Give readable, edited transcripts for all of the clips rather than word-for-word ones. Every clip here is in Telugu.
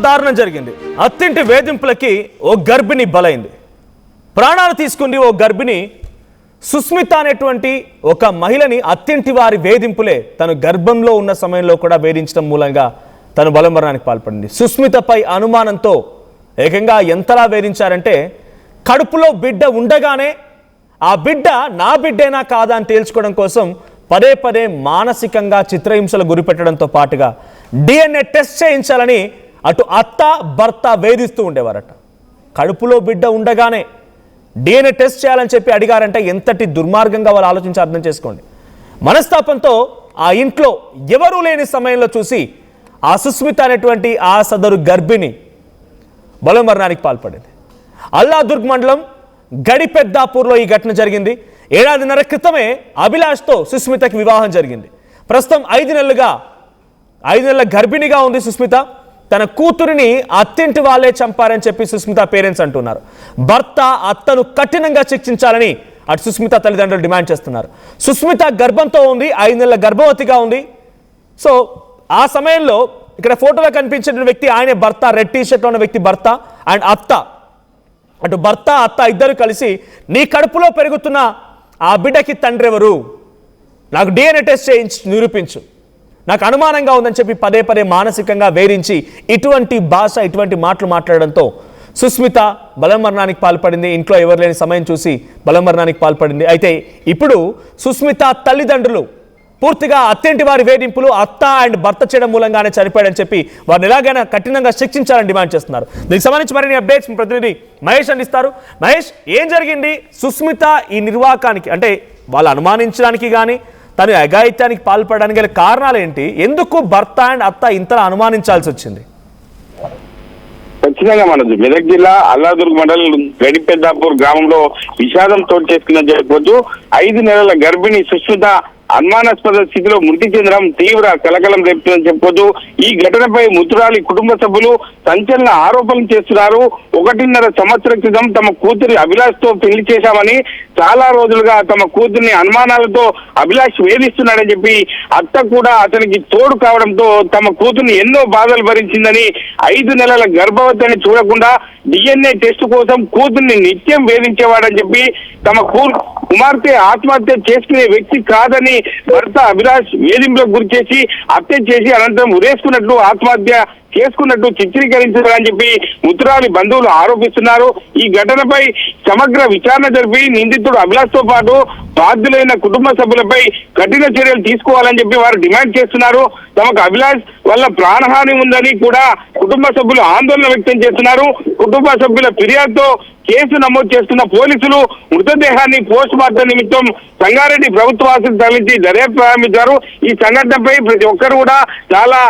దారుణం జరిగింది. అత్తింటి వేధింపులకి ఓ గర్భిణి బలైంది. ప్రాణాలు తీసుకుంది ఓ గర్భిణి. సుస్మిత అనేటువంటి ఒక మహిళని అత్తింటి వారి వేధింపులే తను గర్భంలో ఉన్న సమయంలో కూడా వేధించడం మూలంగా తను బలమరణానికి పాల్పడింది. సుస్మితపై అనుమానంతో ఏకంగా ఎంతలా వేధించారంటే కడుపులో బిడ్డ ఉండగానే ఆ బిడ్డ నా బిడ్డేనా కాదా అని తేల్చుకోవడం కోసం పదే పదే మానసికంగా చిత్రహింసలు గురిపెట్టడంతో పాటుగా DNA టెస్ట్ చేయించాలని అటు అత్త భర్త వేధిస్తూ ఉండేవారట. కడుపులో బిడ్డ ఉండగానే DNA టెస్ట్ చేయాలని చెప్పి అడిగారంటే ఎంతటి దుర్మార్గంగా వాళ్ళు ఆలోచించి అర్థం చేసుకోండి. మనస్తాపంతో ఆ ఇంట్లో ఎవరూ లేని సమయంలో చూసి ఆ సుస్మిత అనేటువంటి ఆ సదరు గర్భిణి బలమరణానికి పాల్పడింది. అల్లాదుర్గ్ మండలం గడిపెద్దాపూర్లో ఈ ఘటన జరిగింది. 1.5 ఏళ్ల క్రితమే అభిలాష్తో సుస్మితకి వివాహం జరిగింది. ప్రస్తుతం 5 నెలల గర్భిణిగా ఉంది సుస్మిత. తన కూతురిని అత్తింటి వాళ్ళే చంపారని చెప్పి సుస్మిత పేరెంట్స్ అంటున్నారు. భర్త అత్తను కఠినంగా శిక్షించాలని అటు సుస్మిత తల్లిదండ్రులు డిమాండ్ చేస్తున్నారు. సుస్మిత గర్భంతో ఉంది, 5 నెలల గర్భవతిగా ఉంది. సో ఆ సమయంలో ఇక్కడ ఫోటోలో కనిపించిన వ్యక్తి ఆయన భర్త, రెడ్ టీషర్ట్లో ఉన్న వ్యక్తి భర్త అండ్ అత్త. అటు భర్త అత్త ఇద్దరు కలిసి నీ కడుపులో పెరుగుతున్న ఆ బిడ్డకి తండ్రి ఎవరు, నాకు DNA టెస్ట్ చేయించి నిరూపించు, నాకు అనుమానంగా ఉందని చెప్పి పదే పదే మానసికంగా వేరించి ఇటువంటి భాష ఇటువంటి మాటలు మాట్లాడడంతో సుస్మిత బలమరణానికి పాల్పడింది. ఇంట్లో ఎవరు లేని సమయం చూసి బలమరణానికి పాల్పడింది. అయితే ఇప్పుడు సుస్మిత తల్లిదండ్రులు పూర్తిగా అత్తింటి వారి వేధింపులు అత్త అండ్ భర్త చేయడం మూలంగానే చనిపోయాడని చెప్పి వారిని ఎలాగైనా కఠినంగా శిక్షించాలని డిమాండ్ చేస్తున్నారు. దీనికి సంబంధించి మరిన్ని అప్డేట్స్ ప్రతినిధి మహేష్ అందిస్తారు. మహేష్, ఏం జరిగింది సుస్మిత ఈ నిర్వాకానికి, అంటే వాళ్ళు అనుమానించడానికి కానీ తను అఘాయిత్యానికి పాల్పడడానికి గల కారణాలు ఏంటి? ఎందుకు భర్త అండ్ అత్త ఇంతలా అనుమానించాల్సి వచ్చింది? ఖచ్చితంగా మనది మెదక్ జిల్లా అల్లాదుర్గ్ మండలం గడిపెద్దాపూర్ గ్రామంలో విషాదం చోటు చేసుకుందని చెప్పొచ్చు. 5 నెలల గర్భిణి సుస్మిత అనుమానాస్పద స్థితిలో మృతి చెందడం తీవ్ర కలకలం రేపుతుందని చెప్పొచ్చు. ఈ ఘటనపై మృతురాలి కుటుంబ సభ్యులు సంచలన ఆరోపణలు చేస్తున్నారు. 1.5 సంవత్సరం క్రితం తమ కూతురి అభిలాష్ తో పెళ్లి చేశామని, చాలా రోజులుగా తమ కూతురిని అనుమానాలతో అభిలాష్ వేధిస్తున్నాడని చెప్పి అత్త కూడా అతనికి తోడు కావడంతో తమ కూతురిని ఎన్నో బాధలు భరించిందని, 5 నెలల గర్భవతిని చూడకుండా DNA టెస్ట్ కోసం కూతుర్ని నిత్యం వేధించేవాడని చెప్పి తమ కుమార్తె ఆత్మహత్య చేసుకునే వ్యక్తి కాదని భర్త అభిలాష్ వేధింపులకు గురి చేసి హత్య చేసి అనంతరం ఉరేసుకున్నట్లు ఆత్మహత్య చేసుకున్నట్టు చిత్రీకరించారని చెప్పి మృతురాలి బంధువులు ఆరోపిస్తున్నారు. ఈ ఘటనపై సమగ్ర విచారణ జరిపి నిందితుడు అభిలాష్ తో పాటు బాధ్యులైన కుటుంబ సభ్యులపై కఠిన చర్యలు తీసుకోవాలని చెప్పి వారు డిమాండ్ చేస్తున్నారు. తమకు అభిలాష్ వల్ల ప్రాణహాని ఉందని కూడా కుటుంబ సభ్యులు ఆందోళన వ్యక్తం చేస్తున్నారు. కుటుంబ సభ్యుల ఫిర్యాదుతో కేసు నమోదు చేస్తున్న పోలీసులు మృతదేహాన్ని పోస్ట్ మార్టం నిమిత్తం సంగారెడ్డి ప్రభుత్వ ఆసుపత్రికి తరలించి దర్యాప్తు ప్రారంభించారు. ఈ సంఘటనపై ప్రతి ఒక్కరు కూడా చాలా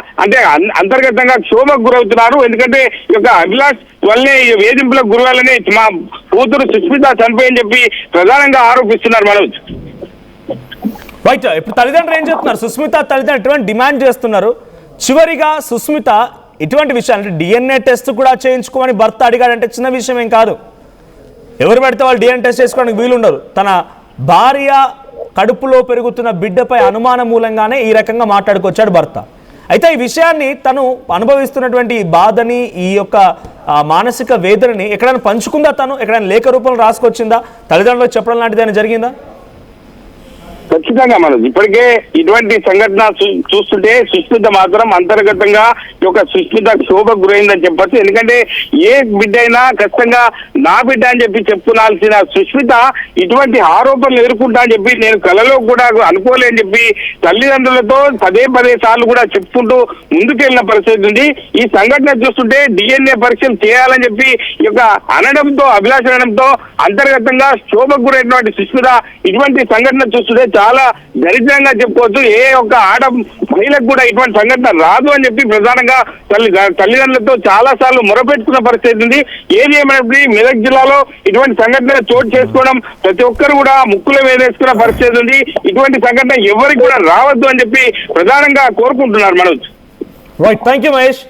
అంతర్గతంగా క్షోభకు గురవుతున్నారు. ఎందుకంటే ఈ యొక్క అభిలాష్ వల్లే ఈ వేధింపులకు గురవాలని మా కూతురు సుస్మిత చనిపోయని చెప్పి ప్రధానంగా ఆరోపిస్తున్నారు. మనోజ్, రైట్, ఇప్పుడు తల్లిదండ్రులు ఏం చెప్తున్నారు? సుస్మిత తల్లిదండ్రులు ఎటువంటి డిమాండ్ చేస్తున్నారు? చివరిగా సుస్మిత ఇటువంటి విషయాలు అంటే DNA టెస్ట్ కూడా చేయించుకోమని భర్త అడిగాడంటే చిన్న విషయం ఏం కాదు. ఎవరు పెడితే వాళ్ళు DNA టెస్ట్ చేసుకోవడానికి వీలుండరు. తన భార్య కడుపులో పెరుగుతున్న బిడ్డపై అనుమానం మూలంగానే ఈ రకంగా మాట్లాడుకొచ్చాడు భర్త. అయితే ఈ విషయాన్ని తను అనుభవిస్తున్నటువంటి బాధని, ఈ యొక్క మానసిక వేదనని ఎక్కడైనా పంచుకుందా? తను ఎక్కడైనా లేఖ రూపంలో రాసుకొచ్చిందా? తల్లిదండ్రులకు చెప్పడం లాంటిది ఏమైనా జరిగిందా? ఖచ్చితంగా మనం ఇప్పటికే ఇటువంటి సంఘటన చూస్తుంటే సుస్మిత మాత్రం అంతర్గతంగా ఈ యొక్క సుస్మిత క్షోభకు గురైందని చెప్పచ్చు. ఎందుకంటే ఏ బిడ్డ అయినా ఖచ్చితంగా నా బిడ్డ అని చెప్పి చెప్పుకోవాల్సిన సుస్మిత ఇటువంటి ఆరోపణలు ఎదుర్కొంటా అని చెప్పి నేను కలలో కూడా అనుకోలేని చెప్పి తల్లిదండ్రులతో పదే సార్లు కూడా చెప్పుకుంటూ ముందుకెళ్లిన పరిస్థితి ఉంది. ఈ సంఘటన చూస్తుంటే DNA పరీక్షలు చేయాలని చెప్పి ఈ యొక్క అభిలాష అనడంతో అంతర్గతంగా క్షోభకు గురైనటువంటి సుస్మిత ఇటువంటి సంఘటన చూస్తుంటే చాలా దరిద్రంగా చెప్పుకోవచ్చు. ఏ ఒక్క ఆడ మహిళకు కూడా ఇటువంటి సంఘటన రాదు అని చెప్పి ప్రధానంగా తల్లిదండ్రులతో చాలా సార్లు మొరపెట్టుకున్న పరిస్థితి ఉంది. ఏది ఏమైనప్పటికీ మెదక్ జిల్లాలో ఇటువంటి సంఘటన చోటు చేసుకోవడం ప్రతి ఒక్కరు కూడా ముక్కులో వేదేసుకున్న పరిస్థితి ఉంది. ఇటువంటి సంఘటన ఎవరికి కూడా రావద్దు అని చెప్పి ప్రధానంగా కోరుకుంటున్నారు. Manoj, right, thank you Mahesh.